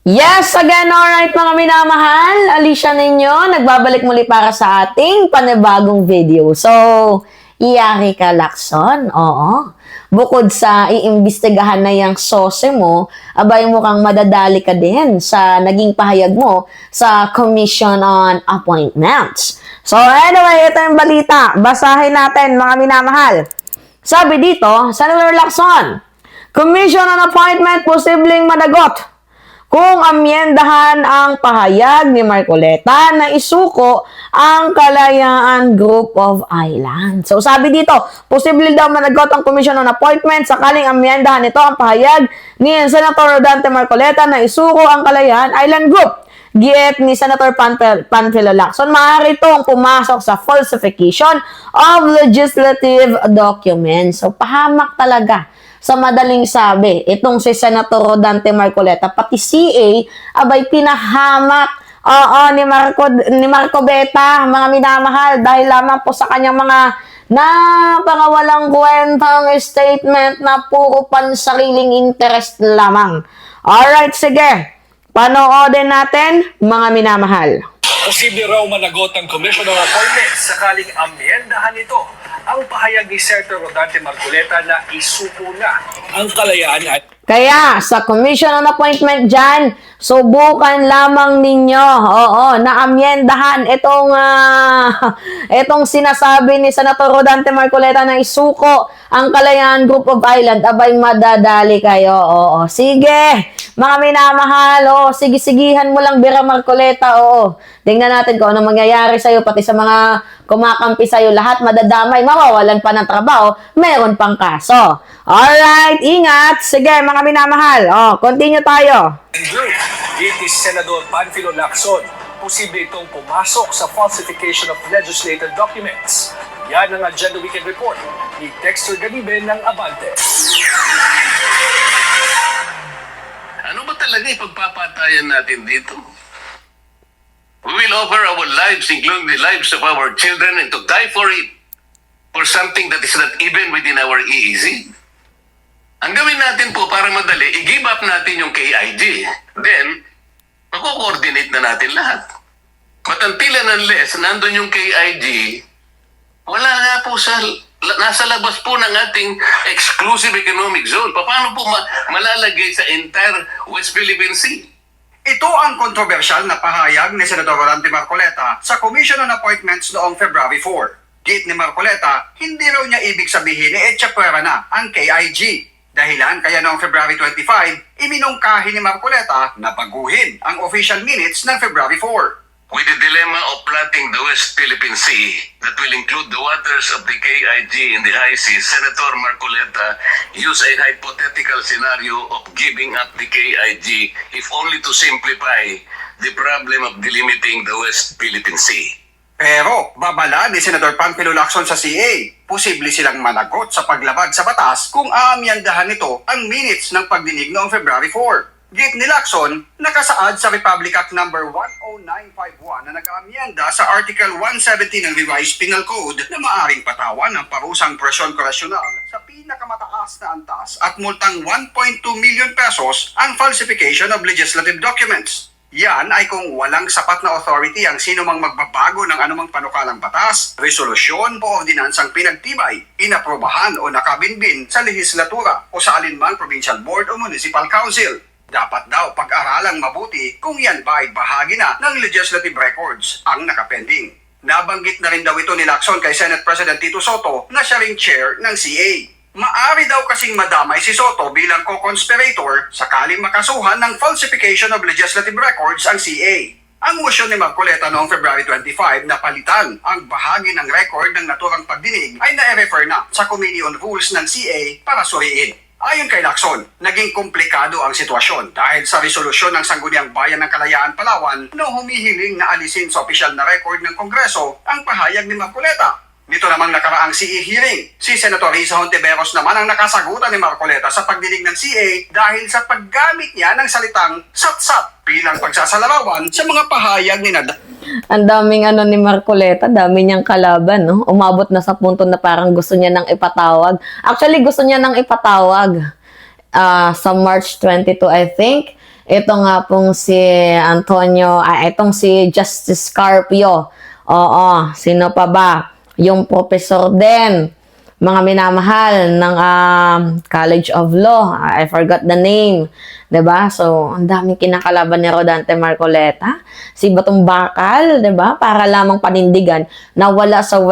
Yes, again, alright mga minamahal. Alicia ninyo, nagbabalik muli para sa ating panibagong video. So, iyari ka, Lacson? Oo. Bukod sa iimbestigahan na yung sose mo, abay mo kang madadali ka din sa naging pahayag mo sa Commission on Appointments. So, anyway, ito yung balita. Basahin natin, mga minamahal. Sabi dito, Senator Lacson, Commission on Appointment posibleng managot kung amyendahan ang pahayag ni Marcoleta na isuko ang Kalayaan Group of Islands. So sabi dito, posible daw managot ang Commission on Appointment sakaling amyendahan ito ang pahayag ni Senator Rodante Marcoleta na isuko ang Kalayaan Island Group. Giit ni Senator Panfilo Lacson, maaari itong pumasok sa falsification of legislative documents. So pahamak talaga. Sa madaling sabi, itong si Senator Rodante Marcoleta, pati CA, abay pinahamak ni Marco Beta, mga minamahal, dahil lamang po sa kanyang mga napangawalang kwentang statement na puro pansariling interest lamang. Alright, sige. Panoodin natin, mga minamahal. Posible raw managot ang Commission on Appointments sakaling amyendahan ito ang pahayag ni Senator Rodante Marcoleta na isuko na ang Kalayaan at Kaya, sa Commission on Appointment dyan, subukan lamang ninyo, na amyendahan itong sinasabi ni Senator Rodante Marcoleta na isuko ang Kalayaan Group of Island, abay madadali kayo, Sige, mga minamahal, sige-sigihan mo lang, Bira Marcoleta, Tingnan natin kung ano mangyayari sa'yo, pati sa mga kumakampi sa'yo, lahat madadamay, mawawalan pa ng trabaho, meron pang kaso. Alright, ingat. Sige, mga minamahal. Continue tayo. Group. It is Senador Panfilo Lacson. Posible itong pumasok sa falsification of legislative documents. Yan ang Agenda Weekend Report ni Dexter Ganibe ng Abante. Ano ba talaga ipagpapatayan natin dito? We will offer our lives, including the lives of our children, and to die for it, for something that is not even within our EEZ. Ang gawin natin po para madali, i-give up natin yung KIG. Then, mako-coordinate na natin lahat. But until and unless nandun yung KIG, wala nga po nasa labas po ng ating exclusive economic zone. Paano po malalagay sa entire West Philippine Sea? Ito ang kontrobersyal na pahayag ni Senador Rodante Marcoleta sa Commission on Appointments noong February 4. Giit ni Marcoleta, hindi raw niya ibig sabihin na etsyapwera na ang KIG. Dahilan kaya noong February 25, iminungkahi ni Marcoleta na baguhin ang official minutes ng February 4. With the dilemma of plotting the West Philippine Sea that will include the waters of the KIG in the high seas, Senator Marcoleta used a hypothetical scenario of giving up the KIG if only to simplify the problem of delimiting the West Philippine Sea. Pero babala ni Senador Panfilo Lacson sa CA, posible silang managot sa paglabag sa batas kung aamyandahan nito ang minutes ng pagdinig noong February 4. Giit ni Lacson, nakasaad sa Republic Act No. 10951 na nag-aamyenda sa Article 170 ng Revised Penal Code na maaring patawan ng parusang presyon korasyonal sa pinakamataas na antas at multang 1.2 million pesos ang falsification of legislative documents. Yan ay kung walang sapat na authority ang sino mang magbabago ng anumang panukalang batas, resolusyon o ordinansang pinagtibay, inaprobahan o nakabinbin sa lehislatura o sa alinmang provincial board o municipal council. Dapat daw pag-aralang mabuti kung yan ba ay bahagi na ng legislative records ang nakapending. Nabanggit na rin daw ito ni Lacson kay Senate President Tito Soto na siya ring chair ng CA. Maari daw kasing madamay si Soto bilang co-conspirator sakaling makasuhan ng falsification of legislative records ang CA. Ang motion ni Marcoleta noong February 25 na palitan ang bahagi ng record ng naturang pagdinig ay na-refer na sa Committee on Rules ng CA para suriin. Ayon kay Lacson, naging komplikado ang sitwasyon dahil sa resolusyon ng Sangguniang Bayan ng Kalayaan, Palawan na humihiling na alisin sa opisyal na record ng Kongreso ang pahayag ni Marcoleta. Nito namang nakaraang CA hearing, si Senator Risa Hontiveros naman ang nakasagutan ni Marcoleta sa pagdinig ng CA dahil sa paggamit niya ng salitang satsat bilang pagsasalarawan sa mga pahayag ni Ang daming ni Marcoleta, dami niyang kalaban, no? Umabot na sa punto na parang gusto niya nang ipatawag. Actually, gusto niya nang ipatawag sa March 22, I think. ito nga pong si Antonio, itong si Justice Carpio. Oo, sino pa ba? Yung professor din, mga minamahal ng College of Law. I forgot the name. 'Di ba? So, ang daming kinakalaban ni Rodante Marcoleta. Si Batong Bakal, 'di ba? Para lamang panindigan nawala sa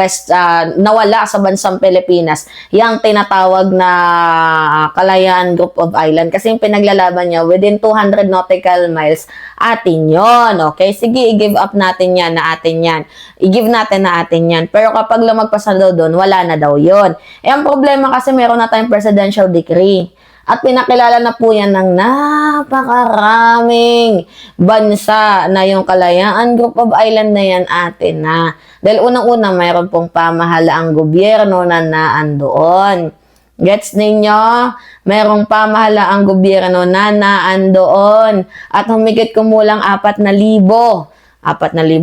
nawala sa bansang Pilipinas. Yang tinatawag na Kalayaan Group of Island kasi yung pinaglalaban niya within 200 nautical miles atin 'yon. Okay? Sige, i-give up natin 'yan na atin 'yan. I-give natin na atin 'yan. Pero kapag lumagpas na daw doon, wala na daw 'yon. Eh, ang problema kasi meron na tayong presidential decree. At pinakilala na po yan ng napakaraming bansa na yung Kalayaan Group of Island na yan atin na. Dahil unang-una, mayroon pong pamahalaang gobyerno na naandoon. Gets ninyo? Merong pamahalaang gobyerno na naandoon. At humigit kumulang 4,000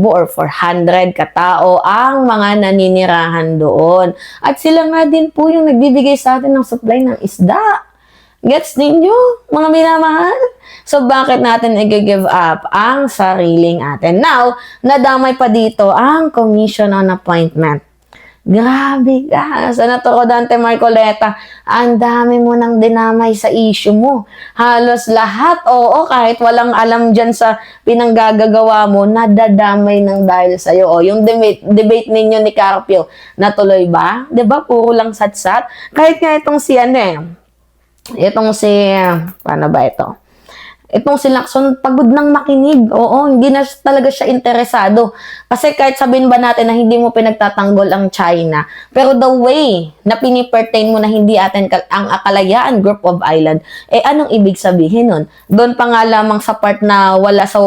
or 400 katao ang mga naninirahan doon. At sila nga din po yung nagbibigay sa atin ng supply ng isda. Gets ninyo, mga minamahal? So, bakit natin i-give up ang sariling atin? Now, nadamay pa dito ang Commission on Appointment. Grabe ka, Senator Rodante Marcoleta, ang dami mo nang dinamay sa issue mo. Halos lahat, oo, kahit walang alam dyan sa pinanggagawa mo, nadadamay ng dahil sa'yo. O, yung debate ninyo ni Carpio, natuloy ba? 'Di ba puro lang satsat? Kahit nga itong si paano ba ito? Itong si Lacson, pagod ng makinig. Oo, hindi na talaga siya interesado. Kasi kahit sabihin ba natin na hindi mo pinagtatanggol ang China, pero the way na pinipertain mo na hindi atin ang Kalayaan Group of Island, anong ibig sabihin nun? Doon pa nga lamang sa part na wala sa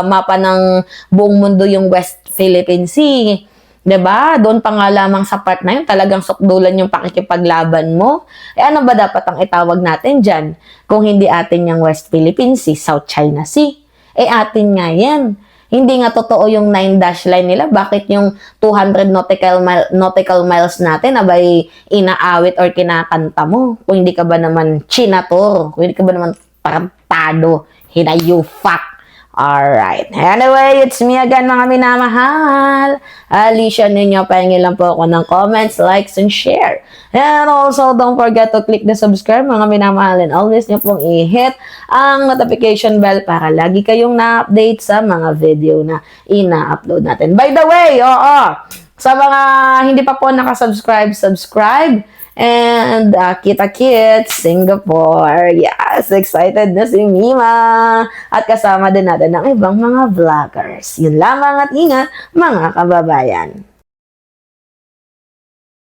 mapa ng buong mundo yung West Philippine Sea. 'Di ba? Doon pa nga lamang sa part na yun, talagang sukdulan yung pakikipaglaban mo. Ano ba dapat ang itawag natin dyan? Kung hindi atin yung West Philippine Sea, South China Sea. Atin nga yan. Hindi nga totoo yung 9-dash line nila. Bakit yung 200 nautical miles natin abay inaawit or kinakanta mo? Kung hindi ka ba naman chinator? Kung hindi ka ba naman tarantado? Hinayufak? Alright. Anyway, it's me again, mga minamahal. Alicia ninyo, pahingin lang po ako ng comments, likes, and share. And also, don't forget to click the subscribe, mga minamahal. And always nyo pong i-hit ang notification bell para lagi kayong na-update sa mga video na ina-upload natin. By the way, sa mga hindi pa po nakasubscribe, subscribe. And kita-kits, Singapore. Yes, excited na si Mima. At kasama din natin ang ibang mga vloggers. Yun lamang at ingat, mga kababayan.